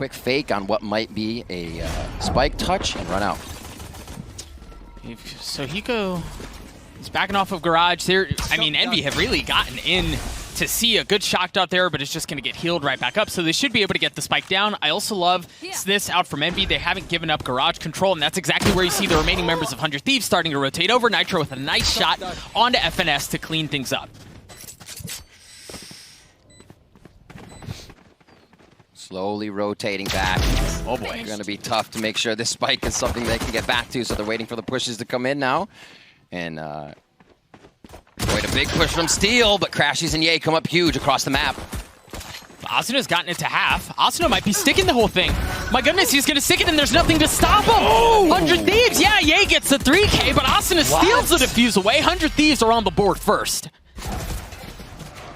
quick fake on what might be a spike touch and run out. So Hiko is backing off of garage there. I mean, Envy have really gotten in to see a good shock dot there, but it's just going to get healed right back up. So they should be able to get the spike down. I also love this out from Envy. They haven't given up garage control, and that's exactly where you see the remaining members of 100 Thieves starting to rotate over. Nitro with a nice shot onto FNS to clean things up. Slowly rotating back. Oh boy. It's going to be tough to make sure this spike is something they can get back to, so they're waiting for the pushes to come in now. And quite a big push from Steel, but crashies and Ye come up huge across the map. Asuna's gotten it to half. Asuna might be sticking the whole thing. My goodness, he's going to stick it and there's nothing to stop him. Oh! 100 Thieves, yeah, Ye gets the 3K, but Asuna steals the defuse away. 100 Thieves are on the board first.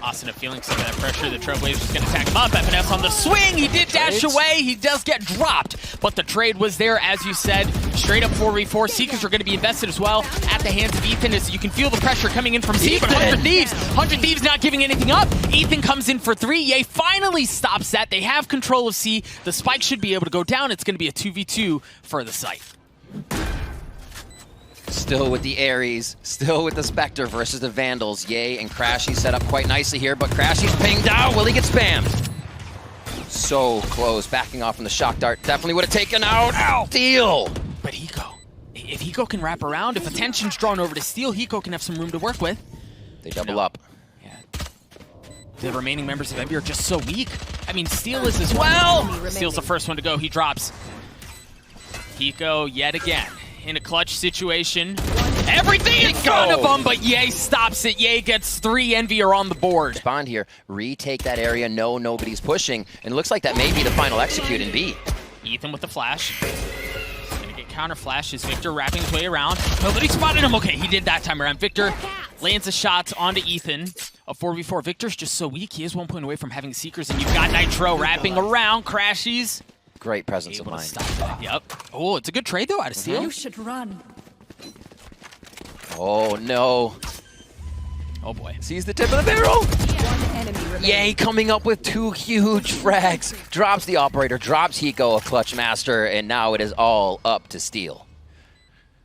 Asuna feeling some of that pressure. The Trailblazers is going to attack him up. FNS on the swing. He did dash away. He does get dropped, but the trade was there, as you said. Straight up 4v4. Seekers are going to be invested as well at the hands of Ethan, as you can feel the pressure coming in from Z, but 100 Thieves not giving anything up. Ethan comes in for 3. Ye finally stops that. They have control of C. The spike should be able to go down. It's going to be a 2v2 for the site. Still with the Ares, still with the Spectre versus the Vandals. Ye and Crashy set up quite nicely here, but Crashy's pinged out. Will he get spammed? So close, backing off from the shock dart. Definitely would have taken out. Ow! Steel! But Hiko, if Hiko can wrap around, if attention's drawn over to Steel, Hiko can have some room to work with. They double up. Yeah. The remaining members of Envy are just so weak. I mean, Steel is as well. Steel's the first one to go. He drops. Hiko yet again in a clutch situation. Everything in front of him, but Ye stops it. Ye gets 3. Envy are on the board. Respond here, retake that area. No, nobody's pushing. And it looks like that may be the final execute in B. Ethan with the flash. Gonna get counter flash as Victor wrapping his way around. Nobody spotted him. Okay, he did that time around. Victor lands a shot onto Ethan. A 4v4. Victor's just so weak. He is 1 point away from having Seekers, and you've got Nitro wrapping around. Crashies. Great presence of mind. Yep. Oh, it's a good trade though out of Steel. You should run. Oh no. Oh boy. Sees the tip of the barrel. One enemy remaining. Ye coming up with 2 huge frags. Drops the operator, drops Hiko, a clutch master, and now it is all up to Steel.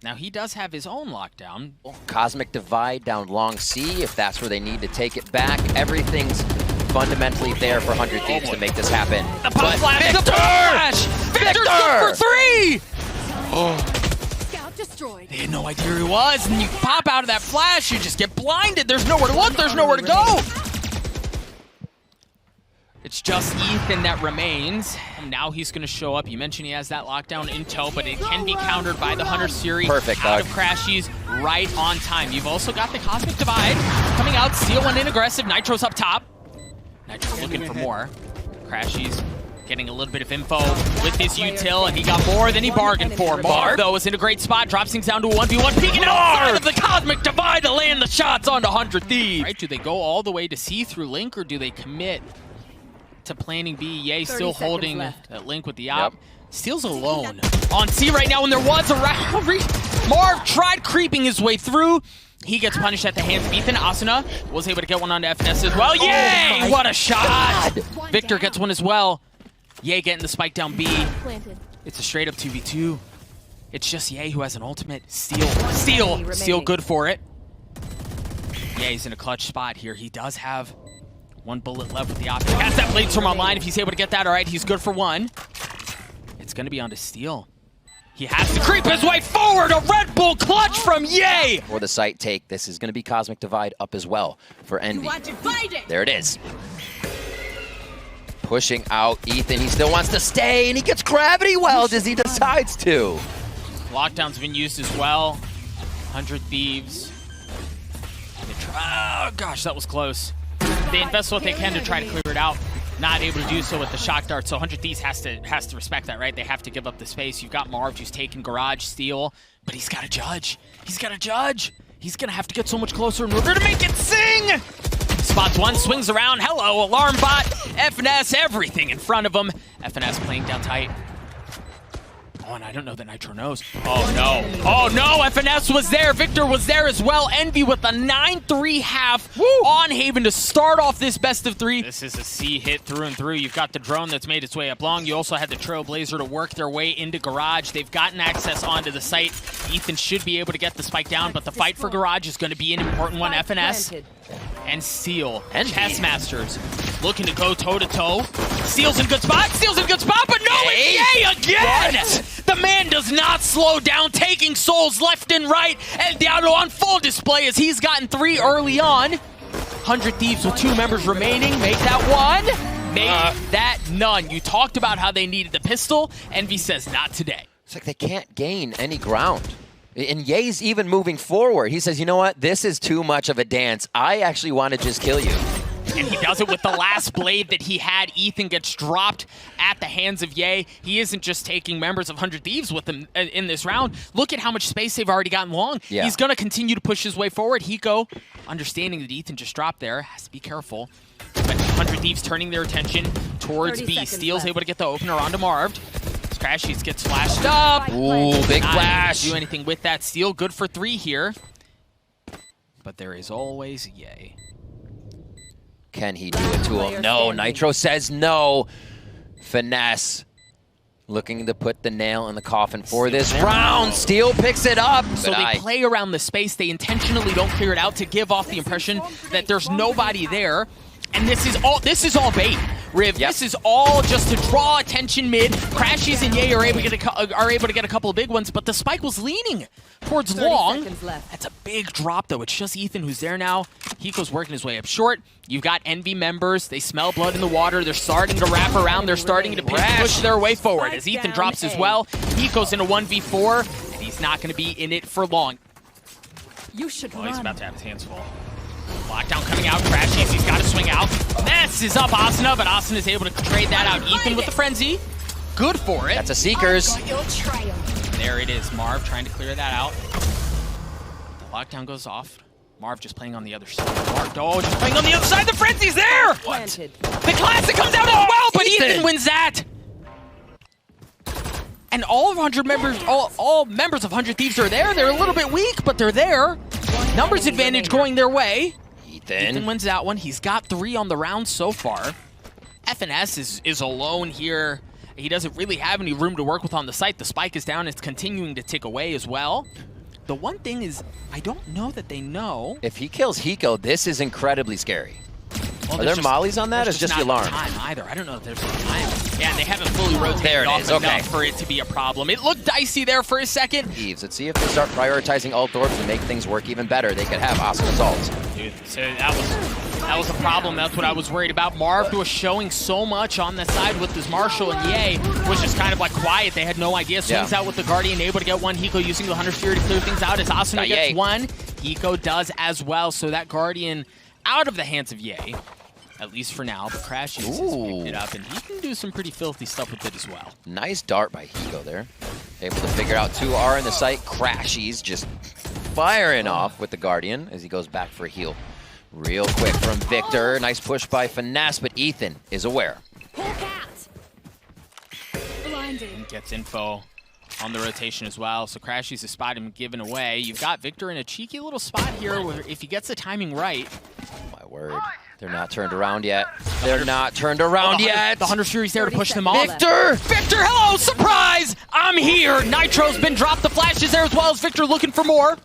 Now he does have his own lockdown. Cosmic Divide down long C, if that's where they need to take it back. Everything's fundamentally there for 100 Thieves to make this happen. The pop flash! The flash! Victor's good for 3! Oh. Scout destroyed. They had no idea who he was, and you pop out of that flash, you just get blinded. There's nowhere to look, there's nowhere to go. It's just Ethan that remains, and now he's going to show up. You mentioned he has that lockdown in tow, but it can be countered by the Hunter Series. Perfect, out of Crashies right on time. You've also got the Cosmic Divide coming out. Steel went in aggressive. Nitro's up top. Nitro's looking for more. Crashies getting a little bit of info with his util, and he got more than he bargained for. Marved, though, is in a great spot. Drops things down to a 1v1. Peeking outside of the Cosmic Divide to land the shots onto 100 Thieves. Right, do they go all the way to C through Link, or do they commit to planning B? Ye still holding that Link with the op. Yep. Steel's alone on C right now, and there was a round. Marv tried creeping his way through. He gets punished at the hands of Ethan. Asuna was able to get one onto FNS as well. Yay! What a shot! Victor gets one as well. Ye getting the spike down B. It's a straight up 2v2. It's just Ye who has an ultimate. Steel good for it. Ye's in a clutch spot here. He does have 1 bullet left with the optic. Has that blade storm online. If he's able to get that, all right, he's good for 1. It's going to be onto Steel. He has to creep his way forward. A Red Bull clutch from Ye. For the site take, this is going to be Cosmic Divide up as well for Envy. There it is. Pushing out Ethan. He still wants to stay, and he gets gravity weld as he decides to. Lockdown's been used as well. 100 Thieves. Oh, gosh, that was close. They invest what they can to try to clear it out. Not able to do so with the shock dart, so 100 Thieves has to respect that, right? They have to give up the space. You've got Marved who's taking garage, Steel, but he's got to judge. He's got to judge. He's going to have to get so much closer in order to make it sing! Spots 1, swings around. Hello, alarm bot, FNS, everything in front of him. FNS playing down tight. Oh, and I don't know that Nitro knows. Oh, no. Oh, no. FNS was there. Victor was there as well. Envy with a 9-3 half on Haven to start off this best of 3. This is a C hit through and through. You've got the drone that's made its way up long. You also had the Trailblazer to work their way into Garage. They've gotten access onto the site. Ethan should be able to get the spike down, but the fight for Garage is going to be an important one. FNS and Seal. And Chess Masters looking to go toe-to-toe. Seal's in good spot. Seal's in good spot, but no, it's Yay again! What? The man does not slow down, taking souls left and right. El Diablo on full display as he's gotten 3 early on. 100 Thieves with 2 members remaining. Make that 1. Make that none. You talked about how they needed the pistol. Envy says not today. It's like they can't gain any ground. And Ye's even moving forward. He says, you know what? This is too much of a dance. I actually want to just kill you. And he does it with the last blade that he had. Ethan gets dropped at the hands of Ye. He isn't just taking members of 100 Thieves with him in this round. Look at how much space they've already gotten long. Yeah. He's going to continue to push his way forward. Hiko, understanding that Ethan just dropped there, has to be careful. But 100 Thieves turning their attention towards B. Steel's able to get the opener onto Marved. Crashies gets flashed up. Ooh, big flash. Do anything with that. Steel good for 3 here. But there is always Ye. Can he do it to him? No, Nitro says no. Finesse looking to put the nail in the coffin for this round. Steel picks it up. So they play around the space. They intentionally don't clear it out to give off the impression that there's nobody there. And this is all bait, Riv. Yep. This is all just to draw attention mid. Crashies and Ye are able to get a couple of big ones, but the spike was leaning towards long. That's a big drop, though. It's just Ethan who's there now. Hiko's working his way up short. You've got Envy members. They smell blood in the water. They're starting to wrap around. They're starting to push their way forward as Ethan drops as well. Hiko's in a 1v4, and he's not going to be in it for long. He's about to have his hands full. Lockdown coming out, Crashies, he's got to swing out. Messes up Asuna, but Asuna is able to trade that out. Ethan with the frenzy. Good for it. That's a Seekers. There it is, Marv trying to clear that out. The lockdown goes off. Marv just playing on the other side. Marv, just playing on the other side. The frenzy's there! What? The classic comes out as well, but Ethan wins that! And all of 100 members, all members of 100 Thieves are there. They're a little bit weak, but they're there. Numbers advantage going their way. Ethan wins that one. He's got 3 on the round so far. FNS is alone here. He doesn't really have any room to work with on the site. The spike is down. It's continuing to tick away as well. The one thing is, I don't know that they know. If he kills Hiko, this is incredibly scary. Well, are there mollies on that, or is just the alarm? Time either. I don't know if there's any time. Yeah, and they haven't fully rotated off enough for it to be a problem. It looked dicey there for a second. Thieves, let's see if they start prioritizing ult orbs to make things work even better. They could have Asuna's ults. Dude, so that was a problem. That's what I was worried about. Marv was showing so much on the side with his Marshall, and Ye was just kind of like quiet. They had no idea. Swings out with the Guardian, able to get one. Hiko using the Hunter Fury to clear things out as Asuna gets one. Hiko does as well. So that Guardian out of the hands of Ye. At least for now, but Crashies has picked it up, and he can do some pretty filthy stuff with it as well. Nice dart by Hiko there. Able to figure out 2R in the site. Crashies just firing off with the Guardian as he goes back for a heal. Real quick from Victor. Nice push by Finesse, but Ethan is aware. And gets info on the rotation as well, so Crashies is spot him given away. You've got Victor in a cheeky little spot here where if he gets the timing right. My word. They're not turned around yet. They're not turned around yet. The Hunter Fury's there to push them off. Victor! Victor, hello! Surprise! I'm here! Nitro's been dropped. The flash is there as well as Victor looking for more.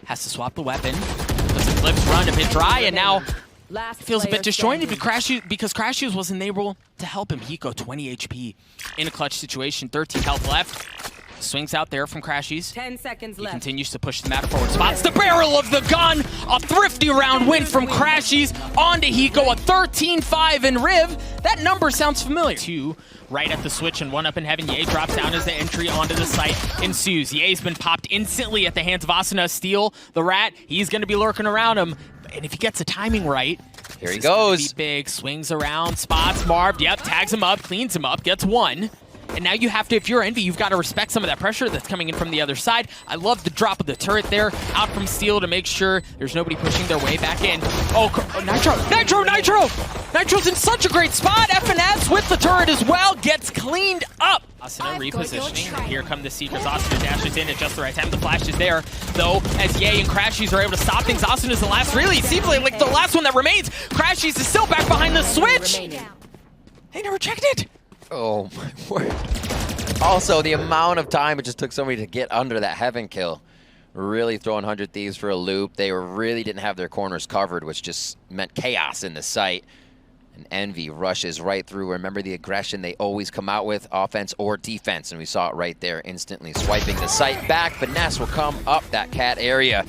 Has to swap the weapon. Does the Eclipse run a bit dry, and now feels a bit disjointed because Crashies wasn't able to help him. Hiko, 20 HP in a clutch situation. 13 health left. Swings out there from Crashies. 10 seconds left. He continues to push the map forward. Spots the barrel of the gun. A thrifty round win from Crashies onto Hiko. A 13-5 in Riv. That number sounds familiar. 2 right at the switch and 1 up in heaven. Ye drops down as the entry onto the site ensues. Ye's been popped instantly at the hands of Asuna. Steel, the rat, he's going to be lurking around him. And if he gets the timing right, here he goes. Be big, swings around, spots Marv. Yep, tags him up, cleans him up, gets 1. And now you have to, if you're Envy, you've got to respect some of that pressure that's coming in from the other side. I love the drop of the turret there, out from Steel to make sure there's nobody pushing their way back in. Oh, Nitro! Nitro's in such a great spot. FNS with the turret as well gets cleaned up. Asuna repositioning, and here come the Seekers. Asuna dashes in at just the right time. The flash is there, though, as Ye and crashies are able to stop things. Asuna's the last, really, seems like the last one that remains. crashies is still back behind the switch. They never checked it. Oh my word. Also, the amount of time it just took somebody to get under that heaven kill. Really throwing 100 Thieves for a loop. They really didn't have their corners covered, which just meant chaos in the site. And Envy rushes right through. Remember the aggression they always come out with, offense or defense. And we saw it right there, instantly swiping the site back. Finesse will come up that cat area.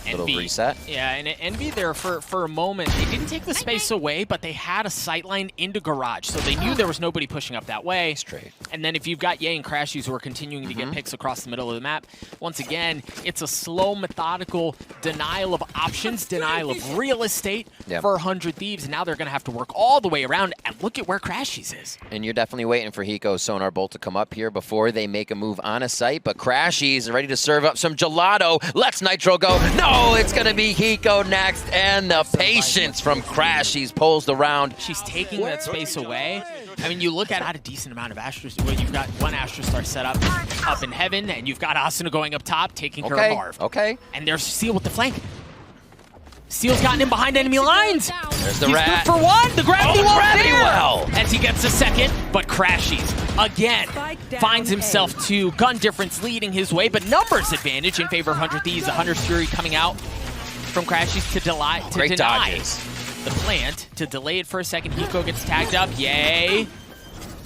Little reset. Yeah, and Envy there for a moment. They didn't take the space away, but they had a sightline into garage, so they knew there was nobody pushing up that way. Straight. And then if you've got Ye and crashies who are continuing to get picks across the middle of the map, once again, it's a slow, methodical denial of options, denial of real estate for 100 Thieves, and now they're going to have to work all the way around, and look at where crashies is. And you're definitely waiting for Hiko's sonar bolt to come up here before they make a move on a site, but crashies are ready to serve up some gelato. Let's Nitro go. No! It's going to be Hiko next, and the patience from crashies pulls the round. She's taking that space away. I mean, you look at a decent amount of Astros, where you've got one Astro Star set up in heaven, and you've got Asuna going up top, taking care of Marv. Okay. And there's Seal with the flank. Seal's gotten in behind enemy lines. There's the He's rat. good for one. The gravity well as he gets a second, but crashies again. Finds himself to gun difference leading his way, but numbers advantage in favor of 100 Thieves. The Hunter's Fury coming out from crashies to deny the plant, to delay it for a second. Hiko gets tagged up. Yay.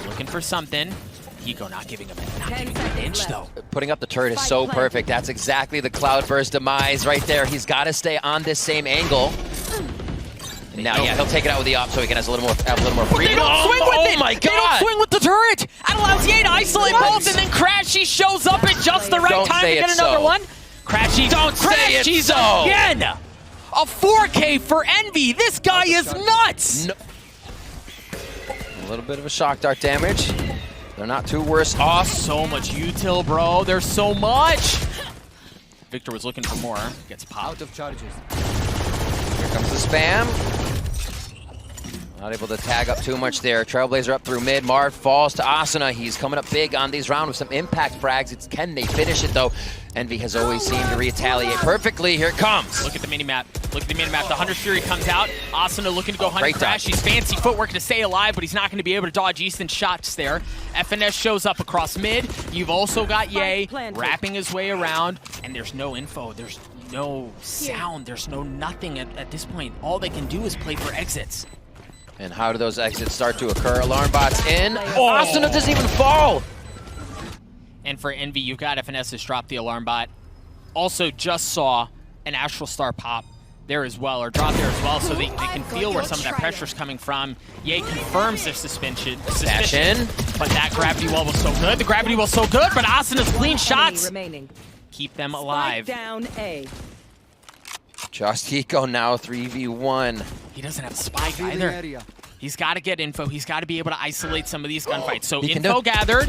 Looking for something. Hiko not giving him an inch, though. Putting up the turret is so perfect. That's exactly the Cloudburst demise right there. He's got to stay on this same angle. And now, he'll take it out with the op so he can have a little more freedom. They don't swing with it! Oh my God! They don't swing with the turret! That allows Ye to isolate both, and then Crashy shows up at just the right time to get another one. Crashy, Crashies again! A 4K for Envy. This guy is nuts! No. A little bit of a shock dart damage. They're not too worse off. So much util, bro. There's so much. Victor was looking for more. Gets popped. Out of charges. Here comes the spam. Not able to tag up too much there. Trailblazer up through mid. Marv falls to Asuna. He's coming up big on these rounds with some impact frags. Can they finish it, though? Envy has always seemed to retaliate perfectly. Here it comes. Look at the mini-map. Look at the mini-map. The Hunter's Fury comes out. Asuna looking to go Hunter Crash. He's fancy footwork to stay alive, but he's not going to be able to dodge Easton's shots there. FNS shows up across mid. You've also got Ye wrapping his way around, and there's no info. There's no sound. There's no nothing at this point. All they can do is play for exits. And how do those exits start to occur? Alarm bots in. Asuna doesn't even fall. And for Envy, you've got FNS's drop the alarm bot. Also just saw an Astral Star pop there as well, or drop there as well, so they can feel where some of that pressure's coming from. Ye confirms their suspicion. But that gravity wall was so good. The gravity was so good, but Asuna's clean shots keep them alive. Down A. Just Hiko now 3v1. He doesn't have a spike either. He's got to get info. He's got to be able to isolate some of these gunfights. So info gathered,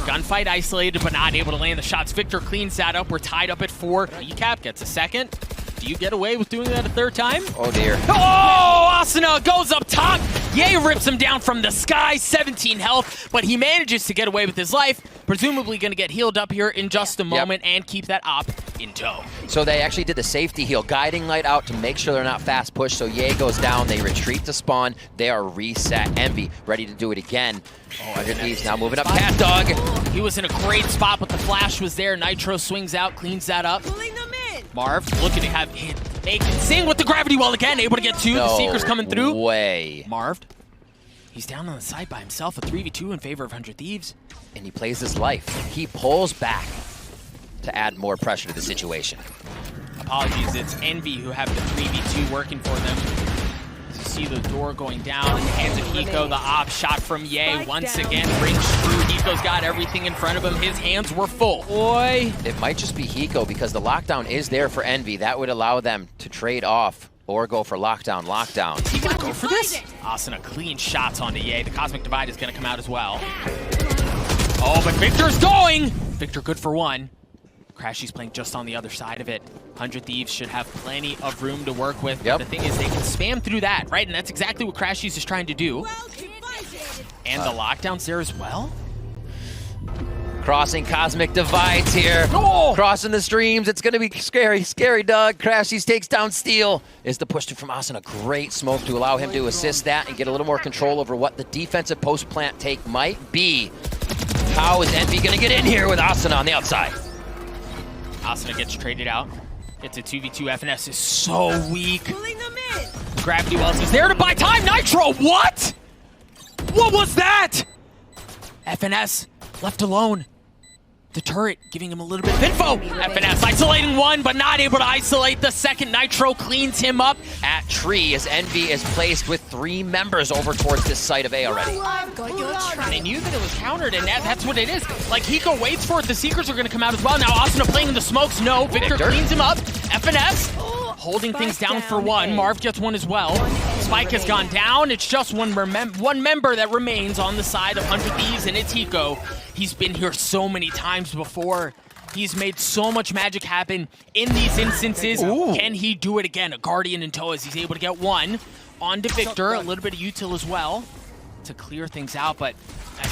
gunfight isolated, but not able to land the shots. Victor cleans that up. We're tied up at 4. Recap gets a second. Do you get away with doing that a third time? Oh, dear. Oh, Asuna goes up top. Ye rips him down from the sky, 17 health, but he manages to get away with his life. Presumably going to get healed up here in just a moment and keep that op in tow. So they actually did the safety heal, guiding light out to make sure they're not fast pushed. So Ye goes down, they retreat to spawn, they are reset. Envy ready to do it again. Oh, Thieves now moving up. Cat Dog. He was in a great spot, but the flash was there. Nitro swings out, cleans that up. Marv looking to have hit. They can sing with the gravity wall again, able to get 2. The Seeker's coming through. Way. Marv. He's down on the side by himself, a 3v2 in favor of 100 Thieves. And he plays his life. He pulls back to add more pressure to the situation. Apologies, it's Envy who have the 3v2 working for them. You see the door going down in the hands of Hiko. The op shot from Ye once again rings through. Hiko's got everything in front of him. His hands were full. Boy. It might just be Hiko because the lockdown is there for Envy. That would allow them to trade off or go for lockdown. He gonna go for this? Asuna clean shots onto Ye. The Cosmic Divide is gonna come out as well. Oh, but Victor's going! Victor good for one. Crashies playing just on the other side of it. 100 Thieves should have plenty of room to work with. Yep. The thing is, they can spam through that, right? And that's exactly what Crashies is trying to do. And the lockdown's there as well. Crossing cosmic divides here. Oh! Crossing the streams. It's going to be scary. Scary Doug. Crashies takes down Steel. Is the push through from Asuna. Great smoke to allow him to assist that and get a little more control over what the defensive post plant take might be. How is Envy going to get in here with Asuna on the outside? Asuna gets traded out. It's a 2v2. FNS is so weak. Gravity Wells is there to buy time. Nitro, what? What was that? FNS left alone. The turret giving him a little bit of info. FNS isolating one, but not able to isolate the second. Nitro cleans him up. At tree as Envy is placed with 3 members over towards this site of A already. And they knew that it was countered, and that's what it is. Like, Hiko waits for it. The Seekers are going to come out as well. Now Asuna playing in the smokes. No, Victor cleans him up. FNS holding things down for one. Marv gets one as well. Spike has gone down. It's just one member that remains on the side of 100 Thieves, and it's Hiko. He's been here so many times before. He's made so much magic happen in these instances. Ooh. Can he do it again? A Guardian in tow as he's able to get one onto Victor. A little bit of util as well to clear things out, but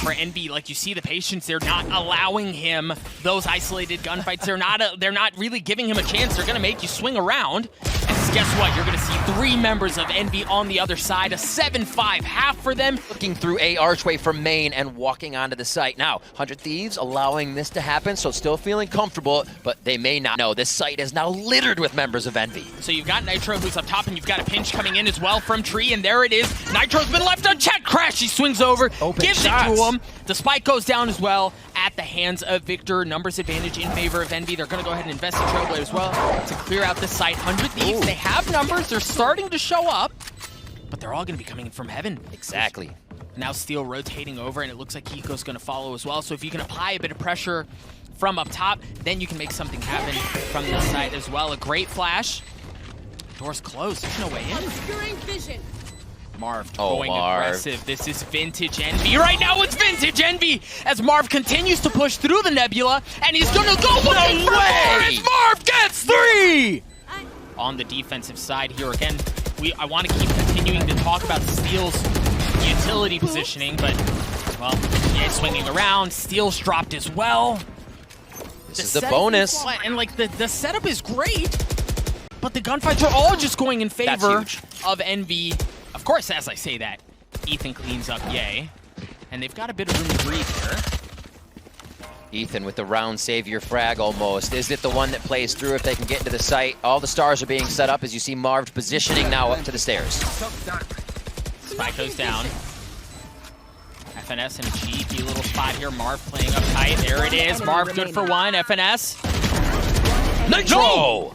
for Envy, like, you see the patience, they're not allowing him those isolated gunfights. They're not really giving him a chance. They're gonna make you swing around. And guess what? You're gonna see 3 members of Envy on the other side. A 7-5 half for them. Looking through A archway from main and walking onto the site. Now, 100 Thieves allowing this to happen, so still feeling comfortable, but they may not know. This site is now littered with members of Envy. So you've got Nitro who's up top, and you've got a pinch coming in as well from Tree, and there it is. Nitro's been left unchecked. Crash, he swings over, gives it to him. The spike goes down as well at the hands of Victor. Numbers advantage in favor of Envy. They're going to go ahead and invest in Trailblade as well to clear out the site. 100 Thieves, they have numbers. They're starting to show up, but they're all going to be coming from heaven. Exactly. Now Steel rotating over, and it looks like Hiko's going to follow as well. So if you can apply a bit of pressure from up top, then you can make something happen from this side as well. A great flash. Door's closed. There's no way in. Marv going aggressive. This is vintage Envy. Right now it's vintage Envy as Marv continues to push through the nebula, and he's gonna go looking for more as Marv gets 3! On the defensive side here again, I want to keep continuing to talk about Steel's utility positioning, but, well, yeah, swinging around. Steel's dropped as well. This is the bonus. And, like, the setup is great, but the gunfights are all just going in favor of Envy. Of course, as I say that, Ethan cleans up Yay, and they've got a bit of room to breathe here. Ethan with the round savior frag almost. Is it the one that plays through if they can get into the site? All the stars are being set up as you see Marv positioning now up to the stairs. Spike goes down. FNS in a cheeky little spot here. Marv playing up tight. There it is. Marv good for one. FNS. Nitro! No!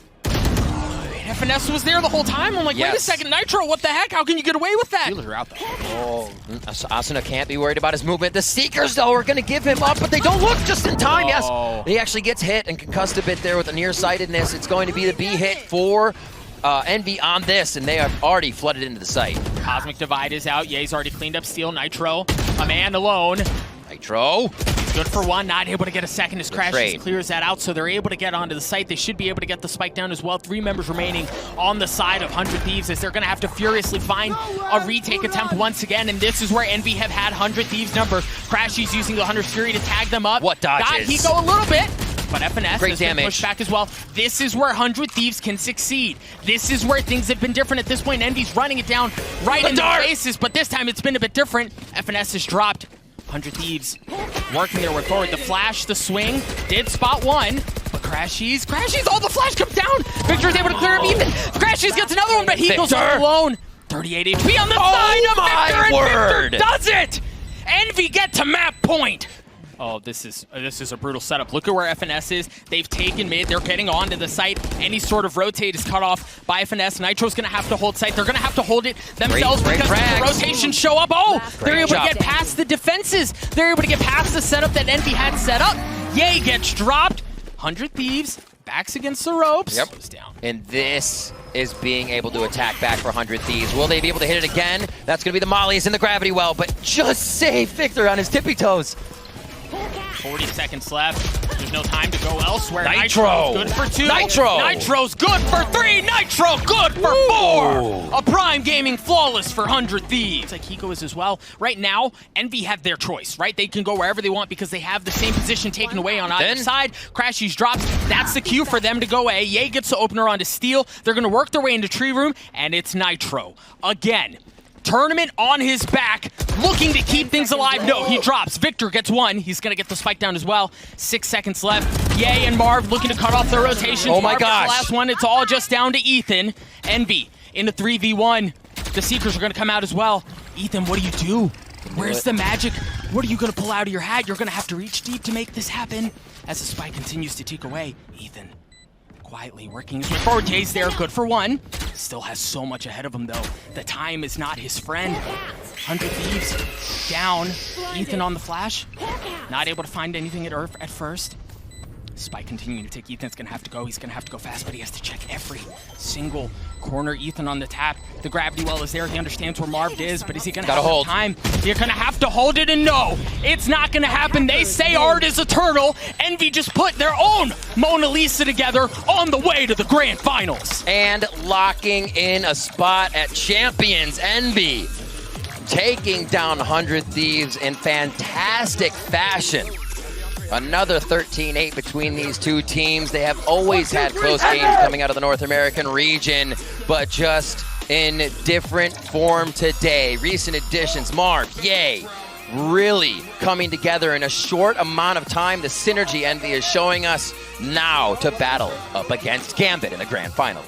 FNS was there the whole time. I'm like, wait a second, Nitro, what the heck? How can you get away with that? Healers are out there. Oh, Asuna can't be worried about his movement. The Seekers, though, are going to give him up, but they don't look just in time. Yes, he actually gets hit and concussed a bit there with the nearsightedness. It's going to be the B hit for Envy on this, and they have already flooded into the site. Cosmic Divide is out. Ye's already cleaned up Steel. Nitro, a man alone. Nitro. He's good for one, not able to get a second as Crashies clears that out, so they're able to get onto the site. They should be able to get the spike down as well. 3 members remaining on the side of 100 Thieves as they're going to have to furiously find a retake attempt once again, and this is where Envy have had 100 Thieves number. Crashies using the Hunter's Fury to tag them up. What dodges? Got Hiko a little bit, but FNS Great has been pushed back as well. This is where 100 Thieves can succeed. This is where things have been different at this point. Envy's running it down right in their faces, but this time it's been a bit different. FNS has dropped. 100 Thieves working their way forward. The flash, the swing, did spot one, but Crashies, all the flash comes down. Victor's able to clear him even. Crashies gets another one, but he goes all alone. 38 HP on the side of Victor, and Victor does it! Envy get to map point. Oh, this is a brutal setup. Look at where FNS is. They've taken mid. They're getting onto the site. Any sort of rotate is cut off by FNS. Nitro's going to have to hold site. They're going to have to hold it themselves because the rotations show up. Oh, they're able to get past the defenses. They're able to get past the setup that Envy had set up. Yay gets dropped. 100 Thieves backs against the ropes. Yep. Goes down. And this is being able to attack back for 100 Thieves. Will they be able to hit it again? That's going to be the mollies in the gravity well, but just save Victor on his tippy toes. 40 seconds left. There's no time to go elsewhere. Nitro! Nitro's good for 2. Nitro! Nitro's good for 3. Nitro good for 4. A Prime Gaming flawless for 100 Thieves. Like Hiko is as well. Right now, Envy have their choice, right? They can go wherever they want because they have the same position taken away on either side. Crashies drops. That's the cue for them to go A. Ye gets the opener onto Steel. They're going to work their way into Tree Room, and it's Nitro. Again. Tournament on his back, looking to keep things alive. No, he drops. Victor gets 1. He's going to get the spike down as well. 6 seconds left. Ye and Marv looking to cut off their rotations. Oh my Marv gets gosh. the last one. It's all just down to Ethan. Envy into 3v1. The Seekers are going to come out as well. Ethan, what do you do? Where's the magic? What are you going to pull out of your hat? You're going to have to reach deep to make this happen. As the spike continues to tick away, Ethan quietly working his way forward. Jay's there, good for 1. Still has so much ahead of him, though. The time is not his friend. 100 Thieves down. Ethan on the flash. Not able to find anything at first. Spike continuing to tick. Ethan's going to have to go. He's going to have to go fast, but he has to check every single corner. Ethan on the tap. The gravity well is there. He understands where Marved is, but is he going to have enough time? You're going to have to hold it, and no, it's not going to happen. They say art is eternal. Envy just put their own Mona Lisa together on the way to the grand finals. And locking in a spot at Champions. Envy taking down 100 Thieves in fantastic fashion. Another 13-8 between these two teams. They have always had close games coming out of the North American region, but just in different form today. Recent additions, Marv, Ye, really coming together in a short amount of time. The synergy Envy is showing us now to battle up against Gambit in the grand final.